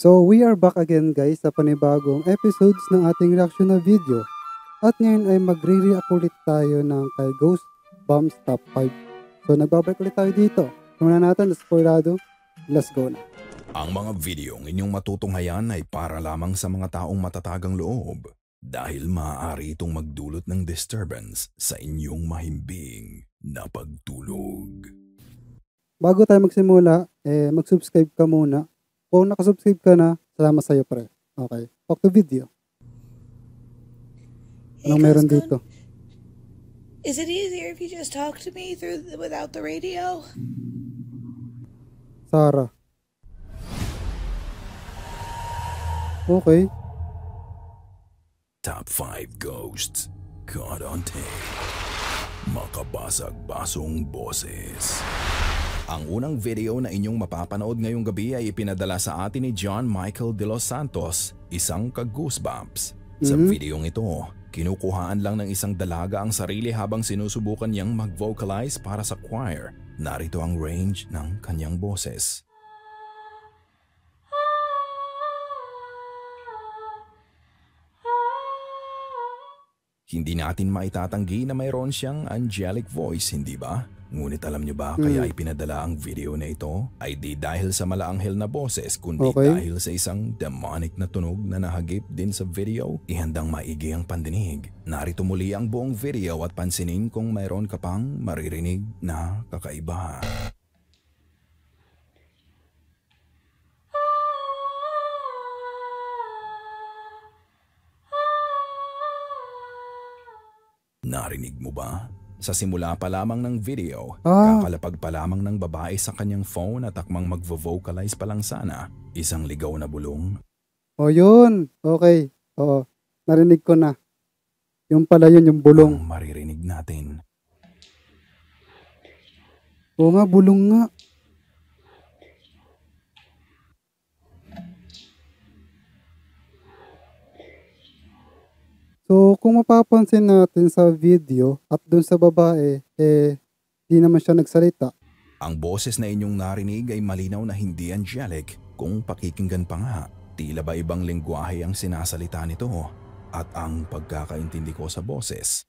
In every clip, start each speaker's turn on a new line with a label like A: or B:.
A: So we are back again guys sa panibagong episodes ng ating reaction na video. At ngayon ay magre-react ulit tayo ng kay Ghost Bombs Top 5. So nagbabalik ulit tayo dito. Muna natin, spoilado. Let's go na.
B: Ang mga videong inyong matutunghayan ay para lamang sa mga taong matatagang loob dahil maaari itong magdulot ng disturbance sa inyong mahimbing na pagtulog.
A: Bago tayo magsimula, mag-subscribe ka muna. Kung nakasubscribe ka na, salamat sa'yo pre. Okay, back to video. Anong meron dito?
C: Is it easier if you just talk to me without the radio?
A: Sarah. Okay.
B: Top 5 Ghosts Caught on Tape. Makabasag-basong boses. Ang unang video na inyong mapapanood ngayong gabi ay ipinadala sa atin ni John Michael de los Santos, isang ka-goosebumps. Sa videong ito, kinukuhaan lang ng isang dalaga ang sarili habang sinusubukan niyang mag-vocalize para sa choir. Narito ang range ng kanyang boses. Hindi natin maitatanggi na mayroon siyang angelic voice, hindi ba? Ngunit alam niyo ba kaya ipinadala ang video na ito? Ay di dahil sa malaanghel na boses, kundi dahil sa isang demonic na tunog na nahagip din sa video. Ihandang maigi ang pandinig. Narito muli ang buong video at pansinin kung mayroon ka pang maririnig na kakaiba. Narinig mo ba? Sa simula pa lamang ng video, kakalapag pa lamang ng babae sa kanyang phone at akmang magvo-vocalize pa lang sana, isang ligaw na bulong.
A: O yun, okay. Oo, narinig ko na. Yung pala yun, yung bulong.
B: Ang maririnig natin.
A: Oo nga, bulong nga. So, kung mapapansin natin sa video at dun sa babae, di naman siya nagsalita.
B: Ang boses na inyong narinig ay malinaw na hindi angelic. Kung pakikinggan pa nga, tila ba ibang lengguwahe ang sinasalita nito? At ang pagkakaintindi ko sa boses,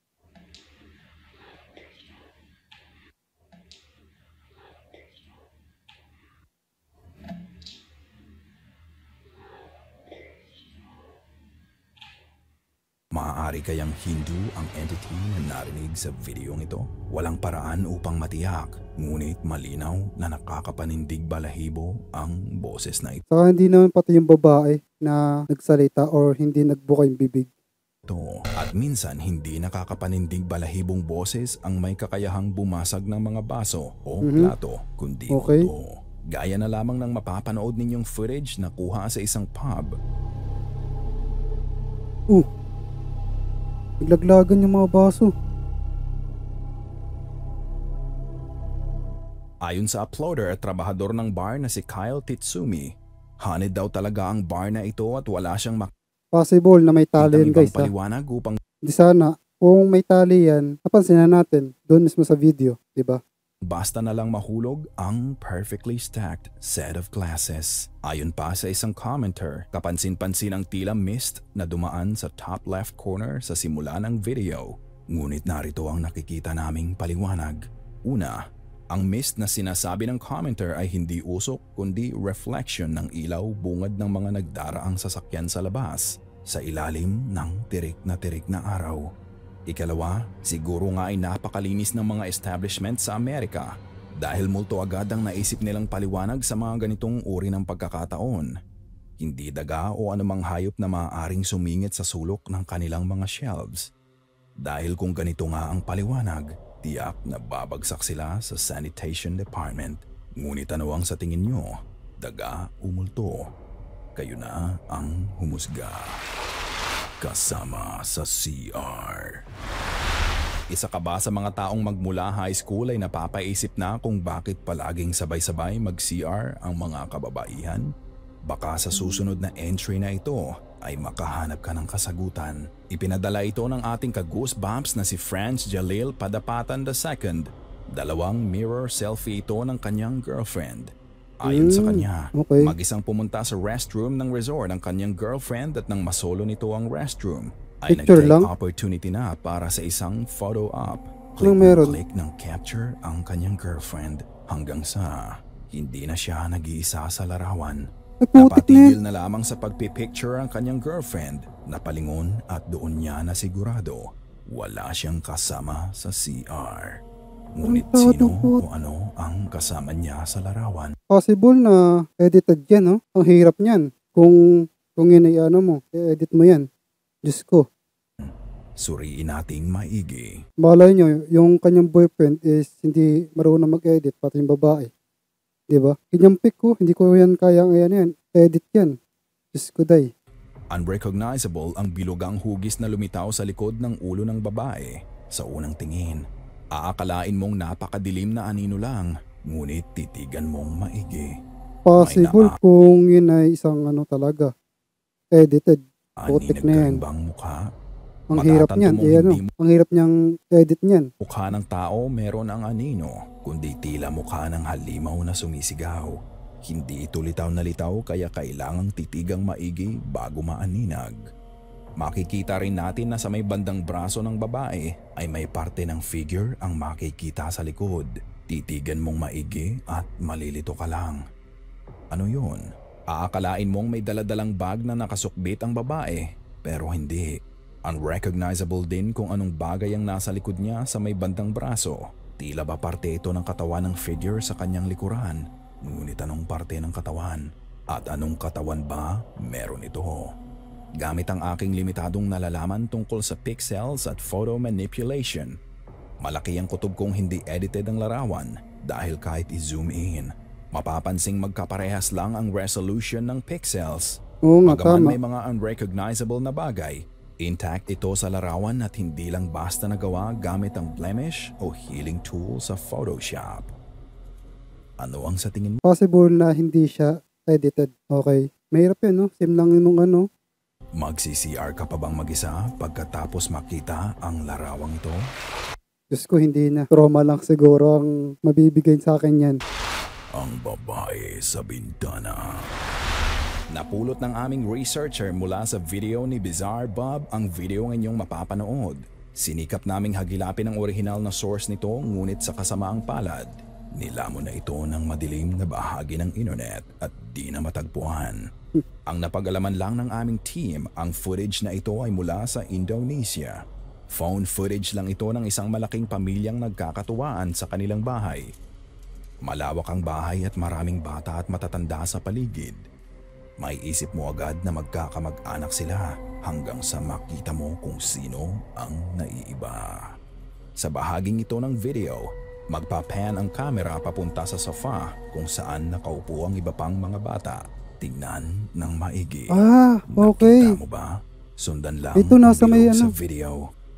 B: maaari kayang Hindu ang entity na narinig sa videong ito? Walang paraan upang matiyak, ngunit malinaw na nakakapanindig balahibo ang boses na ito.
A: Saka hindi naman pati yung babae na nagsalita or hindi nagbuka yung bibig.
B: At minsan hindi nakakapanindig balahibong boses ang may kakayahang bumasag ng mga baso o plato, kundi ito. Gaya na lamang ng mapapanood ninyong footage na kuha sa isang pub.
A: Naglaglagan yung mga baso.
B: Ayon sa uploader at trabahador ng bar na si Kyle Titsumi, haunted daw talaga ang bar na ito at wala siyang
A: possible na may tali yan guys.
B: Paliwanag upang
A: di sana, kung may tali yan, napansin na natin doon mismo sa video, di ba?
B: Basta na lang mahulog ang perfectly stacked set of glasses. Ayon pa sa isang commenter, kapansin-pansin ang tila mist na dumaan sa top left corner sa simula ng video. Ngunit narito ang nakikita naming paliwanag. Una, ang mist na sinasabi ng commenter ay hindi usok kundi reflection ng ilaw bungad ng mga nagdaraang sasakyan sa labas sa ilalim ng tirik na araw. Ikalawa, siguro nga ay napakalinis ng mga establishment sa Amerika dahil multo agad ang naisip nilang paliwanag sa mga ganitong uri ng pagkakataon. Hindi daga o anumang hayop na maaaring sumingit sa sulok ng kanilang mga shelves. Dahil kung ganito nga ang paliwanag, tiyak na babagsak sila sa sanitation department. Ngunit ano ang sa tingin nyo? Daga o multo? Kayo na ang humusga. Kasama sa CR. Isa ka ba sa mga taong magmula high school ay napapaisip na kung bakit palaging sabay-sabay mag-CR ang mga kababaihan? Baka sa susunod na entry na ito ay makahanap ka ng kasagutan. Ipinadala ito ng ating ka-goosebumps na si Franz Jalil Padapatan II. Dalawang mirror selfie ito ng kanyang girlfriend. Ayon sa kanya,
A: Okay.
B: mag-isang pumunta sa restroom ng resort ang kanyang girlfriend at nang masolo nito ang restroom, ay
A: Picture
B: nag-take
A: lang?
B: opportunity na para sa isang photo op.
A: Anong meron?
B: Click ng capture ang kanyang girlfriend hanggang sa hindi na siya nag-iisa sa larawan.
A: Ay, putik na yan.
B: Napatigil na lamang sa pagpipicture ang kanyang girlfriend, napalingon at doon niya na sigurado wala siyang kasama sa CR. Ngunit
A: Ang
B: sino
A: tawad
B: o ano ang kasama niya sa larawan?
A: Possible na edited yan, no? Ang hirap niyan. Kung yun ay ano mo, i-edit mo yan. Diyos ko.
B: Suriin nating maigi.
A: Malay nyo, yung kanyang boyfriend is hindi marunong mag-edit, pati yung babae. Diba? Kanyang pic ko, hindi ko yan kayang yan. Edit yan. Diyos ko, day.
B: Unrecognizable ang bilugang hugis na lumitaw sa likod ng ulo ng babae sa unang tingin. Aakalain mong napakadilim na anino lang, ngunit titigan mong maigi.
A: Possible
B: May
A: kung yun ay isang ano talaga. Edited. Putik na yan.
B: Aninag bang mukha?
A: Ang hirap
B: Matatanto
A: niyan.
B: mong
A: Eh, ano,
B: hindi
A: ang hirap niyang edit niyan.
B: mukha ng tao meron ang anino, kundi tila mukha ng halimaw na sumisigaw. Hindi ito litaw na litaw kaya kailangang titigang maigi bago maaninag. Makikita rin natin na sa may bandang braso ng babae ay may parte ng figure ang makikita sa likod. Titigan mong maigi at malilito ka lang. Ano yun? Aakalain mong may daladalang bag na nakasukbit ang babae, pero hindi. Unrecognizable din kung anong bagay ang nasa likod niya sa may bandang braso. Tila ba parte ito ng katawan ng figure sa kanyang likuran? Ngunit anong parte ng katawan? At anong katawan ba meron ito? Gamit ang aking limitadong nalalaman tungkol sa pixels at photo manipulation, malaki ang kutob kong hindi edited ang larawan dahil kahit i-zoom in, mapapansing magkaparehas lang ang resolution ng pixels.
A: Oo nga,
B: Bagaman
A: tama.
B: may mga unrecognizable na bagay, intact ito sa larawan at hindi lang basta nagawa gamit ang blemish o healing tool sa Photoshop. Ano ang sa tingin mo?
A: Possible na hindi siya edited. Okay. Mahirap yan, no? Same lang yung ano.
B: Magsi-CR ka pa bang mag-isa pagkatapos makita ang larawang ito?
A: Diyos ko, hindi na. Trauma lang siguro ang mabibigay sa akin yan.
B: Ang babae sa bintana. Napulot ng aming researcher mula sa video ni Bizarre Bob ang video ng inyong mapapanood. Sinikap naming hagilapin ang orihinal na source nito ngunit sa kasamaang palad, nilamon na ito ng madilim na bahagi ng internet at di na matagpuan. Ang napag-alaman lang ng aming team, ang footage na ito ay mula sa Indonesia. Phone footage lang ito ng isang malaking pamilyang nagkakatuwaan sa kanilang bahay. Malawak ang bahay at maraming bata at matatanda sa paligid. May isip mo agad na magkakamag-anak sila hanggang sa makita mo kung sino ang naiiba. Sa bahaging ito ng video, magpapan ang camera papunta sa sofa kung saan nakaupo ang iba pang mga bata. Tingnan ng maigi.
A: Ah, okay.
B: Nakita mo ba? Sundan lang
A: Ito nasa
B: ang
A: may
B: bilog sa
A: ano.
B: video.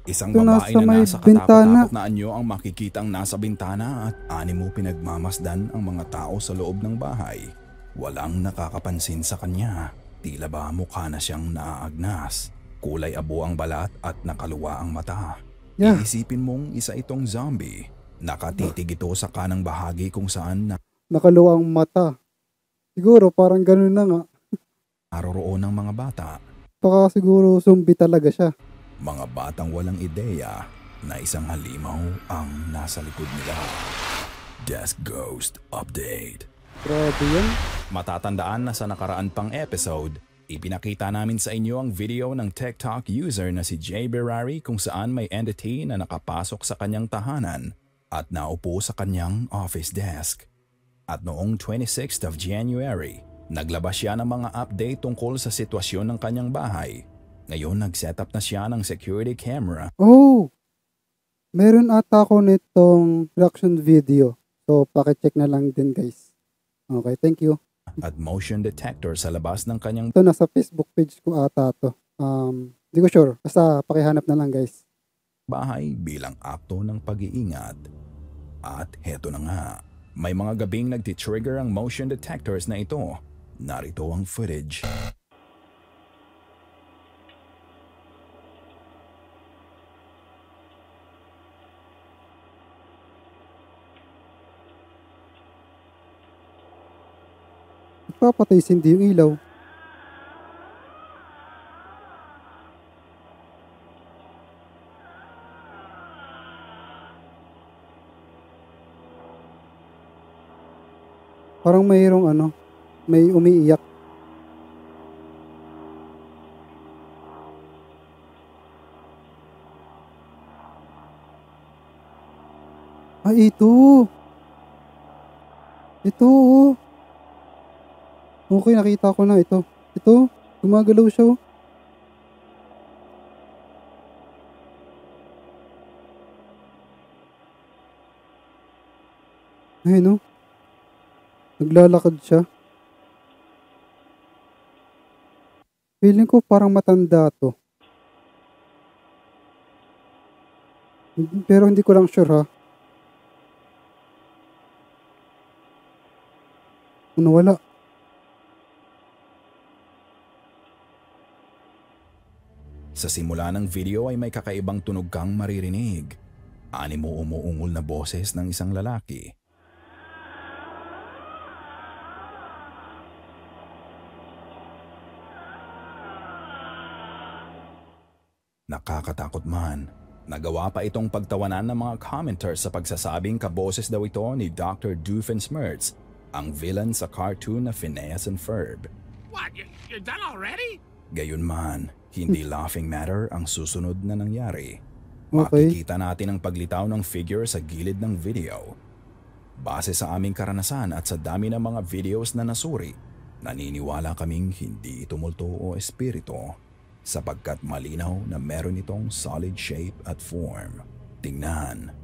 B: Isang
A: Ito
B: babae
A: nasa
B: na
A: may
B: nasa
A: bintana.
B: katakot-takot na anyo ang makikitang nasa bintana at animo pinagmamasdan ang mga tao sa loob ng bahay. Walang nakakapansin sa kanya. Tila ba mukha na siyang naaagnas. Kulay abo ang balat at nakaluwa ang mata.
A: Yeah.
B: Iisipin mong isa itong zombie. Nakatitig ito sa kanang bahagi kung saan
A: Nakaluwa ang mata. Siguro parang ganun na nga.
B: naroroon ng mga bata.
A: Baka siguro zombie talaga siya.
B: Mga batang walang ideya na isang halimaw ang nasa likod nila. Desk Ghost Update.
A: Grabe yan.
B: Matatandaan na sa nakaraan pang episode, ipinakita namin sa inyo ang video ng TikTok user na si Jay Berari kung saan may entity na nakapasok sa kanyang tahanan at naupo sa kanyang office desk. At noong 26th of January, naglabas siya ng mga update tungkol sa sitwasyon ng kanyang bahay. Ngayon nag-setup na siya ng security camera.
A: Oh! Meron ata ako nitong reaction video. So, pakicheck na lang din guys. Okay, thank you.
B: At motion detector sa labas ng kanyang
A: Ito nasa Facebook page ko ata to. Di ko sure. Basta pakihanap na lang guys.
B: bahay bilang akto ng pag-iingat. At heto na nga, may mga gabing nagtitrigger ang motion detectors na ito. Narito ang footage.
A: Nagpapatay sindi yung ilaw. Parang mayroong may umiiyak. Ito. Ito, oh. Okay, nakita ko na ito. Ito, gumagalaw siya, oh. Ayun, oh. Naglalakad siya. Feeling ko parang matanda to. Pero hindi ko lang sure, ha. Wala.
B: Sa simula ng video ay may kakaibang tunog kang maririnig. Animo umuungol na boses ng isang lalaki. Nakakatakot man. Nagawa pa itong pagtawanan ng mga commenters sa pagsasabing kaboses daw ito ni Dr. Doofenshmirtz, ang villain sa cartoon na Phineas and Ferb.
D: What? You're done already?
B: Gayunman, hindi laughing matter ang susunod na nangyari.
A: Okay.
B: Makikita natin ang paglitaw ng figure sa gilid ng video. Base sa aming karanasan at sa dami ng mga videos na nasuri, naniniwala kaming hindi ito multo o espiritu sapagkat malinaw na meron itong solid shape at form. Tingnan,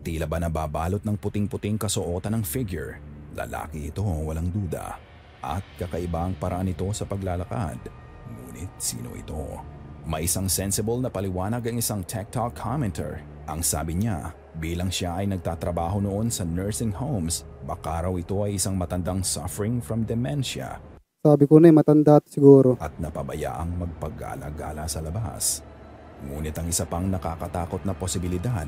B: tila ba nababalot ng puting-puting kasuotan ng figure. Lalaki ito, walang duda. At kakaiba ang paraan nito sa paglalakad. Ngunit sino ito? May isang sensible na paliwanag ang isang TikTok commenter. Ang sabi niya, bilang siya ay nagtatrabaho noon sa nursing homes, baka raw ito ay isang matandang suffering from dementia.
A: Sabi ko na matanda siguro.
B: At napabayaang magpagala-gala sa labas. Ngunit ang isa pang nakakatakot na posibilidad,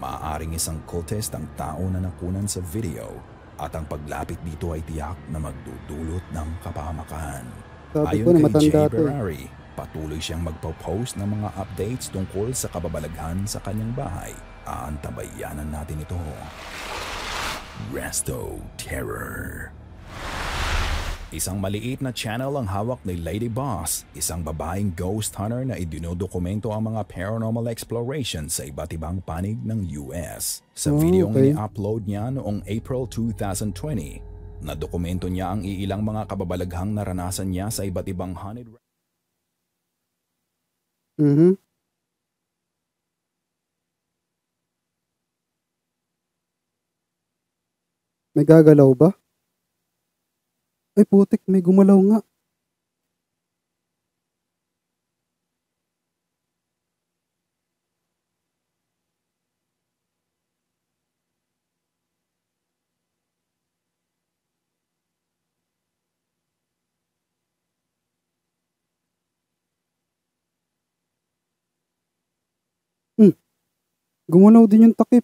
B: maaaring isang cultist ang tao na nakunan sa video. At ang paglapit dito ay tiyak na magdudulot ng kapahamakan.
A: Sabi ko
B: Ayon
A: na
B: kay
A: matanda
B: Jay
A: to.
B: Berari, patuloy siyang magpo-post ng mga updates tungkol sa kababalaghan sa kanyang bahay. Aantabayanan natin ito. Resto Terror. Isang maliit na channel ang hawak ni Lady Boss, isang babaeng ghost hunter na idinodokumento ang mga paranormal explorations sa iba't ibang panig ng US. Sa videong ini-upload niya noong April 2020, nadokumento niya ang iilang mga kababalaghang naranasan niya sa iba't ibang haunted.
A: May gagalaw ba? Ay putik, may gumalaw nga. Gumalaw din yung takip.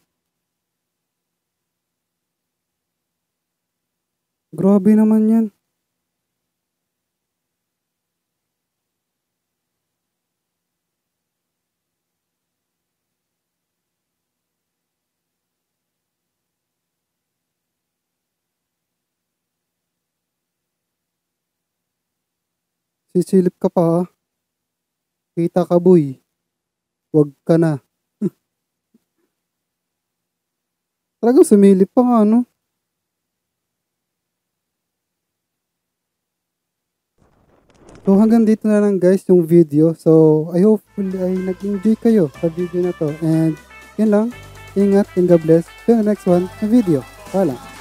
A: Grabe naman yan. Sisilip ka pa, ha? Kita ka, boy. Wag ka na. Talagang sumilip pa nga, no? So hanggang dito na lang guys yung video. So I hopefully ay nag-enjoy kayo sa video na to. And yun lang. Ingat and God bless. See you next one na video. Paalam.